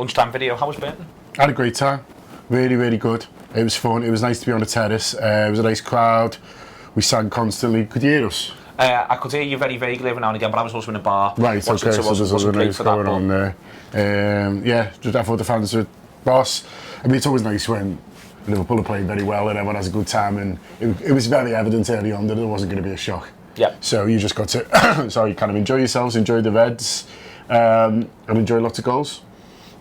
Lunchtime video, how was Burton? I had a great time. Really, really good. It was fun. It was nice to be on the terrace. It was a nice crowd. We sang constantly. Could you hear us? I could hear you very vaguely every now and again, but I was also in a bar. Right, okay, so there's other noise going on there. Yeah, I thought the fans were boss. I mean, it's always nice when Liverpool are playing very well and everyone has a good time, and it was very evident early on that it wasn't going to be a shock. Yeah. So you just got to kind of enjoy yourselves, enjoy the Reds, and enjoy lots of goals.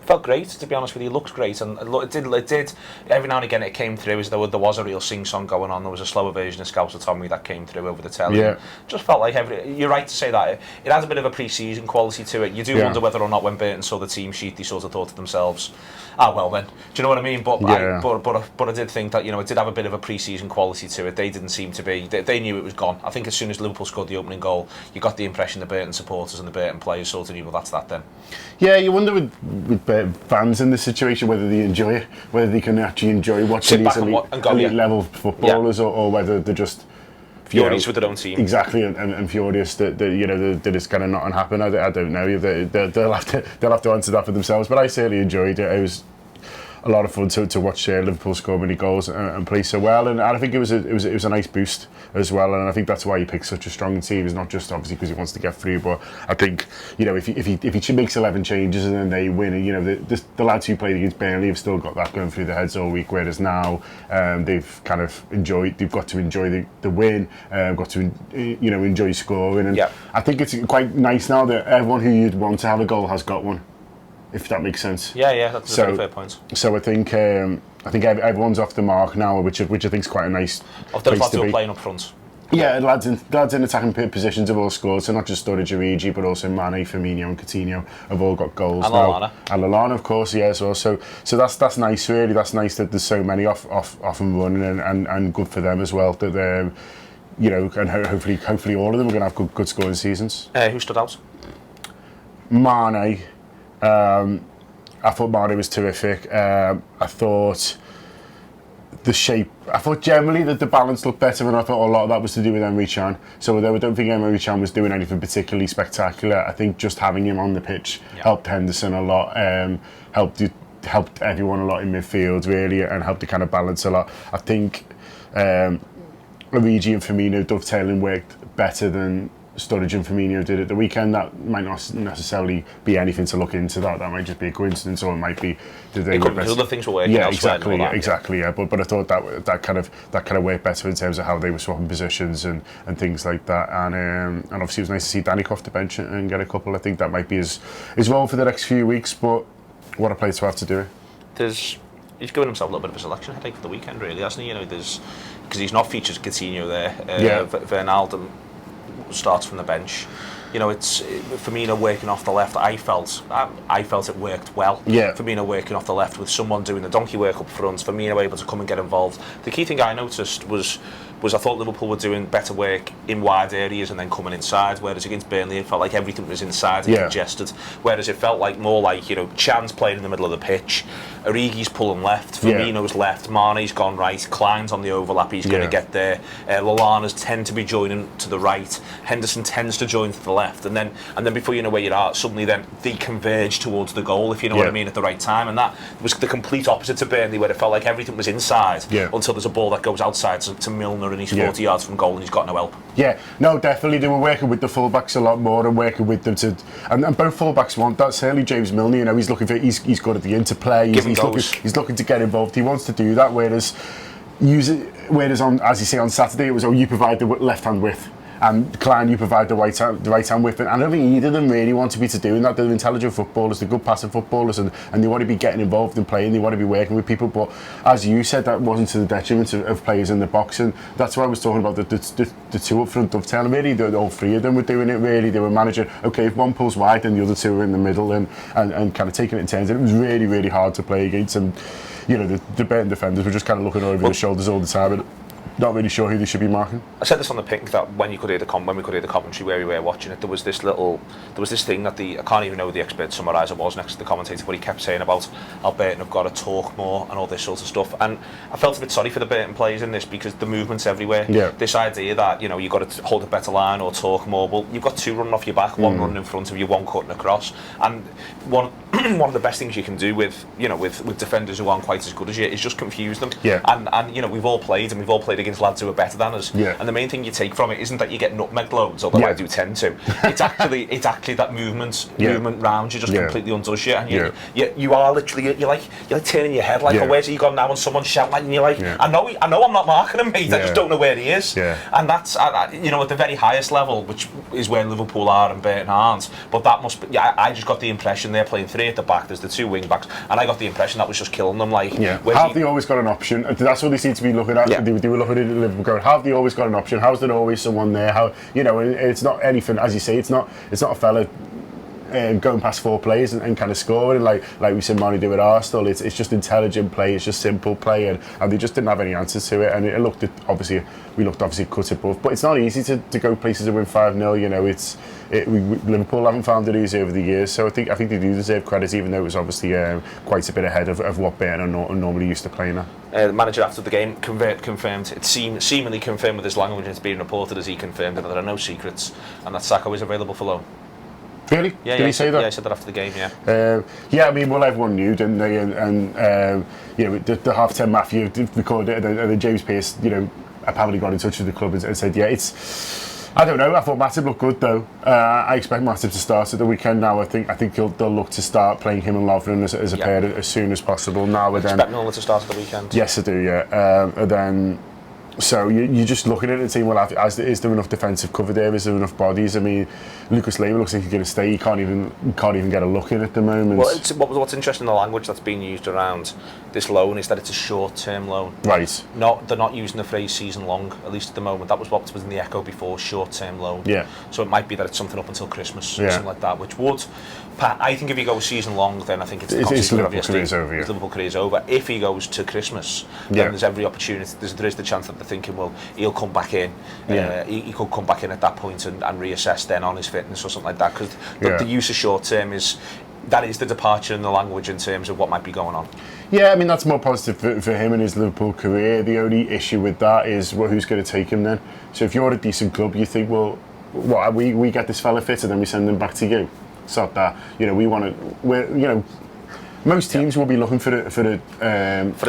Felt great, to be honest with you. It looked great, and it did. Every now and again, it came through as though there was a real sing-song going on. There was a slower version of Scouser Tommy that came through over the telly. Yeah. Just felt like you're right to say that. It has a bit of a pre-season quality to it. You do wonder whether or not when Burton saw the team sheet, they sort of thought to themselves, well then. Do you know what I mean? But I did think that, it did have a bit of a pre-season quality to it. They didn't seem to be. They knew it was gone. I think as soon as Liverpool scored the opening goal, you got the impression the Burton supporters and the Burton players sort of knew, well, that's that then. Yeah, you wonder with fans in this situation whether they enjoy it, whether they can actually enjoy watching these elite level footballers, or whether they're just furious with their own team. Exactly, and furious that it's kind of not going to happen. I don't know. They'll have to answer that for themselves. But I certainly enjoyed it. It was a lot of fun to watch Liverpool score many goals and play so well, and I think it was a nice boost as well, and I think that's why he picked such a strong team. It's not just obviously because he wants to get through, but I think if he makes 11 changes and then they win, and the lads who played against Burnley have still got that going through their heads all week, whereas now they've got to enjoy the win, got to enjoy scoring, and I think it's quite nice now that everyone who you'd want to have a goal has got one. If that makes sense. Yeah, that's a very fair point. So I think everyone's off the mark now, which I think is quite a nice of the place lads to who be. are playing up front. Yeah, lads in attacking positions have all scored. So not just Sturridge, Origi, but also Mane, Firmino, and Coutinho have all got goals and now. Lallana. And Lallana, of course, yeah, as well. So that's nice, really. That's nice that there's so many off and running, and good for them as well. That and hopefully all of them are going to have good scoring seasons. Who stood out? Mane. I thought Mane was terrific. I thought generally that the balance looked better, and I thought a lot of that was to do with Emre Can. So although I don't think Emre Can was doing anything particularly spectacular, I think just having him on the pitch helped Henderson a lot, helped everyone a lot in midfield, really, and helped to kind of balance a lot. I think Origi and Firmino dovetailing worked better than Sturridge and Firmino did at the weekend. That might not necessarily be anything to look into. That might just be a coincidence, or it might be other things were working. Yeah, exactly. Yeah, but I thought that kind of worked better in terms of how they were swapping positions and things like that. And obviously it was nice to see Danny off the bench and get a couple. I think that might be his role for the next few weeks. But what a player to have to do it. He's given himself a little bit of a selection headache for the weekend, really, hasn't he? Because he's not featured Coutinho there. Wijnaldum starts from the bench. It's Firmino working off the left. I felt it worked well. Yeah. Firmino working off the left with someone doing the donkey work up front. Firmino able to come and get involved. The key thing I noticed was I thought Liverpool were doing better work in wide areas and then coming inside, whereas against Burnley it felt like everything was inside and congested, whereas it felt like more like Chan's playing in the middle of the pitch, Origi's pulling left, Firmino's left, Mane's gone right, Klein's on the overlap, he's going to get there, Lallana's tend to be joining to the right, Henderson tends to join to the left, and then before you know where you are, suddenly then they converge towards the goal, if you know what I mean, at the right time, and that was the complete opposite to Burnley, where it felt like everything was inside until there's a ball that goes outside to Milner and he's 40 yards from goal and he's got no help. Yeah, no, definitely. They were working with the fullbacks a lot more and working with them and both fullbacks want that. Certainly James Milner, he's looking for, he's good at the interplay. He's looking to get involved. He wants to do that. Whereas on, as you say, on Saturday, it was, you provide the left hand width. And Klein, you provide the right hand width. And I don't think either of them really want to be doing that. They're intelligent footballers, they're good passing footballers, and they want to be getting involved in playing, they want to be working with people. But as you said, that wasn't to the detriment of players in the box. And that's why I was talking about the two up front dovetailing. Really, all three of them were doing it, really. They were managing, okay, if one pulls wide, then the other two are in the middle and kind of taking it in turns. And it was really, really hard to play against. And, the Burton defenders were just kind of looking over their shoulders all the time. not really sure who they should be marking. I said this on the Pink that when we could hear the commentary where we were watching it, there was this thing that I can't even know who the expert summariser was next to the commentator, but he kept saying about how Burton have got to talk more and all this sort of stuff. And I felt a bit sorry for the Burton players in this because the movement's everywhere. Yeah. This idea that you've got to hold a better line or talk more. Well, you've got two running off your back, one running in front of you, one cutting across. And one of the best things you can do with defenders who aren't quite as good as you is just confuse them. Yeah. And we've all played against lads who are better than us. Yeah. And the main thing you take from it isn't that you get nutmegged loads, although I do tend to. It's actually that movement round you just completely undoes you, and you are literally you're like turning your head like, oh, where's he gone now? And someone's shouting, and you're like, I know I'm not marking him, mate. I just don't know where he is. Yeah. And that's at the very highest level, which is where Liverpool are and Burton aren't. But that must be. I just got the impression they're playing three at the back. There's the two wing backs, and I got the impression that was just killing them. Like, have they always got an option? That's what they seem to be looking at. They were looking at Liverpool going, have they always got an option? How's there always someone there? How it's not anything, as you say, it's not a fella going past four players and kind of scoring like we said Mane did with Arsenal. It's just intelligent play, it's just simple play, and they just didn't have any answers to it. And it looked obviously cut above, but it's not easy to go places and win 5-0. Liverpool haven't found it easy over the years, so I think they do deserve credit, even though it was obviously quite a bit ahead of what Burton are normally used to playing at. The manager after the game confirmed, it seemingly confirmed with his language, it's being reported as he confirmed that there are no secrets and that Saka is available for loan. Really? Yeah, Did he say that? Yeah, he said that after the game, yeah. I mean, well, everyone knew, didn't they? And the half-time Matthew recorded it, and then James Pearce, apparently got in touch with the club and said, I don't know. I thought Matip looked good though. I expect Matip to start at the weekend now. I think they'll look to start playing him and Lovren as a pair as soon as possible now. Expect Milner to start at the weekend. Yes, I do. Yeah, and then. So you're just looking at it and saying, well, is there enough defensive cover there? Is there enough bodies? I mean, Lucas Leiva looks like he's going to stay. You can't even get a look in at the moment. Well, what's interesting, the language that's being used around this loan is that it's a short-term loan. Right. They're not using the phrase season long, at least at the moment. That was what was in the echo before, short-term loan. Yeah. So it might be that it's something up until Christmas, or something like that, which would. I think if he goes season long, then I think it's Liverpool career's over. His Liverpool career's over. If he goes to Christmas, then there's every opportunity. There is the chance that they're thinking, well, he'll come back in. He could come back in at that point and reassess then on his fitness or something like that. Because the use of short term is the departure in the language in terms of what might be going on. Yeah, I mean that's more positive for him and his Liverpool career. The only issue with that is, well, who's going to take him then? So if you're a decent club, you think, well, what we get this fella fit and then we send him back to you. Sort that, most teams will be looking for the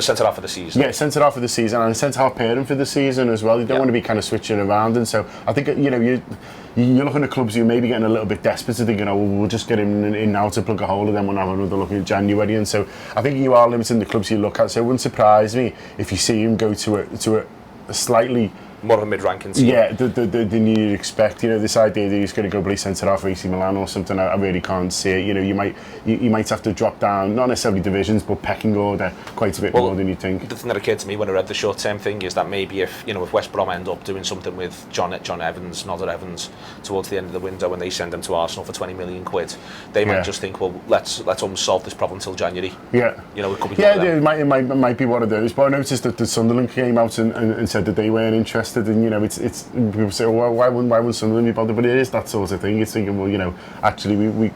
centre half of the season. Yeah, centre half of the season and a centre half pairing for the season as well. You don't want to be kind of switching around, and so I think you're looking at clubs who may be getting a little bit desperate to think, we'll just get him in now to plug a hole, and then we'll have another look in January. And so I think you are limiting the clubs you look at. So it wouldn't surprise me if you see him go to a slightly more of a mid-ranking team. Yeah, than you'd expect. This idea that he's going to go play centre half for AC Milan or something, I really can't see it. You might have to drop down, not necessarily divisions, but pecking order quite a bit more than you think. The thing that occurred to me when I read the short-term thing is that maybe if West Brom end up doing something with John Evans, Nodder Evans, towards the end of the window when they send him to Arsenal for 20 million quid, they might just think, well, let's solve this problem till January. Yeah. It could be. Yeah, it might be one of those. But I noticed that the Sunderland came out and said that they weren't interested. And it's people say, well, why wouldn't Sunderland be bothered? But it is that sort of thing. It's thinking, well, actually we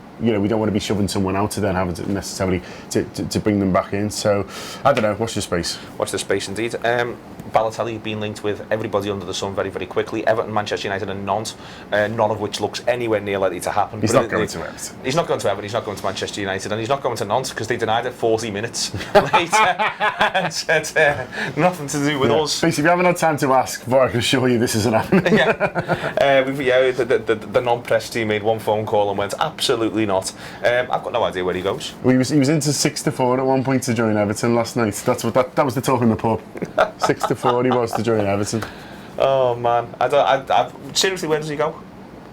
don't want to be shoving someone out to then having to necessarily to bring them back in. So I don't know. Watch the space. Watch the space, indeed. Balotelli being linked with everybody under the sun very, very quickly. Everton, Manchester United and Nantes, none of which looks anywhere near likely to happen. He's not going to Everton. He's not going to Everton, he's not going to Manchester United, and he's not going to Nantes because they denied it 40 minutes later and said nothing to do with us. Basically, if you haven't had time to ask, but I can assure you this isn't happening. The non-press team made one phone call and went, absolutely not. I've got no idea where he goes. Well, he was into 6-4 at one point to join Everton last night. That was the talk in the pub. 6-4 he was to join Everton. Oh man, I seriously, where does he go?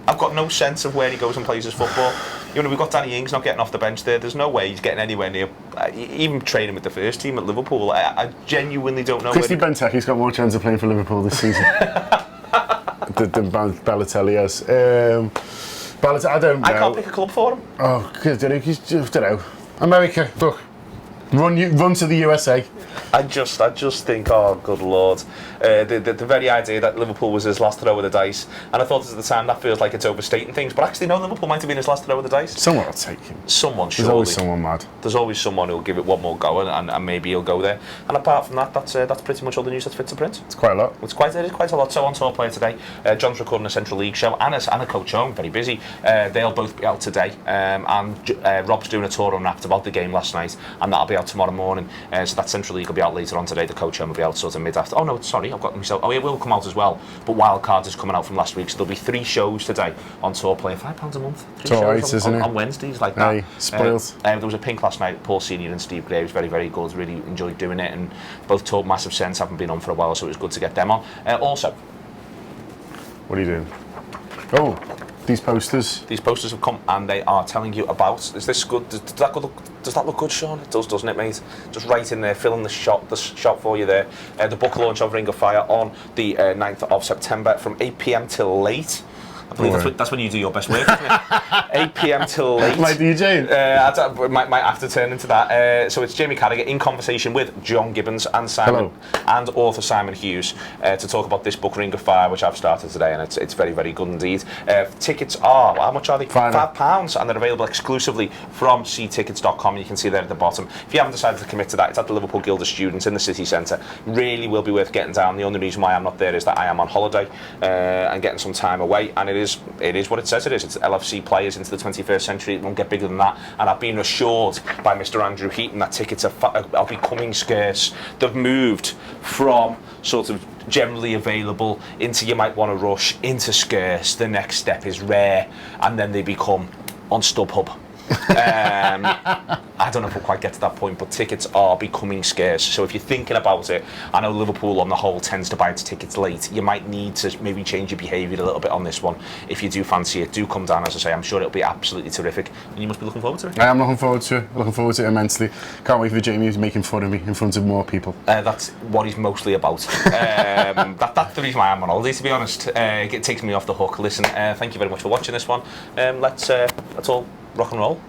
I've got no sense of where he goes and plays his football. We've got Danny Ings not getting off the bench there. There's no way he's getting anywhere near, even training with the first team at Liverpool. I genuinely don't know. Christy Benteke's got more chance of playing for Liverpool this season than Balotelli has. I don't know. I can't pick a club for him. Oh, I don't know. America, look. Run to the USA. I just think, oh, good lord. The very idea that Liverpool was his last throw of the dice, and I thought at the time that feels like it's overstating things, but actually no, Liverpool might have been his last throw of the dice. Someone will take him. Someone, surely. There's always someone mad. There's always someone who'll give it one more go, and maybe he'll go there. And apart from that, that's pretty much all the news that's fit to print. It's quite a lot. It is quite a lot. So on Tour Player today, John's recording a Central League show, and Coach Owen, very busy. They'll both be out today, and Rob's doing a tour unwrapped about the game last night, and that'll be out tomorrow morning. So that Central League will be out later on today. The Coach Owen will be out sort of mid-after. Oh no, sorry, I've got myself. Oh, it will come out as well. But Wildcards is coming out from last week, so there'll be 3 shows today on Tour Player. £5 a month. 3 shows on Wednesdays like that. Hey, spoiled. There was a pink last night. Paul Senior and Steve Graves, very, very good. Really enjoyed doing it, and both told massive sense. Haven't been on for a while, so it was good to get them on. Also, what are you doing? Oh, these posters. These posters have come, and they are telling you about. Is this good? Does that look good, Sean? It does, doesn't it, mate? Just right in there, filling the shot for you there. The book launch of Ring of Fire on the 9th of September from 8 p.m. till late. I believe that's when you do your best work, isn't it? 8 p.m. till late. Like DJing? Might have to turn into that. So it's Jamie Carragher in conversation with John Gibbons and Simon and author Simon Hughes to talk about this book, Ring of Fire, which I've started today, and it's very, very good indeed. Tickets are, how much are they? £5, and they're available exclusively from ctickets.com. You can see there at the bottom. If you haven't decided to commit to that, it's at the Liverpool Guild of Students in the city centre. Really will be worth getting down. The only reason why I'm not there is that I am on holiday and getting some time away, and it is what it says it is. It's LFC players into the 21st century. It won't get bigger than that. And I've been assured by Mr. Andrew Heaton that tickets are becoming scarce. They've moved from sort of generally available into you might want to rush into scarce. The next step is rare, and then they become on StubHub. I don't know if we'll quite get to that point, but tickets are becoming scarce. So if you're thinking about it, I know Liverpool on the whole tends to buy its tickets late. You might need to maybe change your behaviour a little bit on this one. If you do fancy it, do come down. As I say, I'm sure it'll be absolutely terrific, and you must be looking forward to it. I am looking forward to it. Looking forward to it immensely. Can't wait for Jamie making fun of me in front of more people. That's what he's mostly about. That's the reason why I'm on holiday, to be honest. It takes me off the hook. Listen, thank you very much for watching this one. Let's all rock and roll.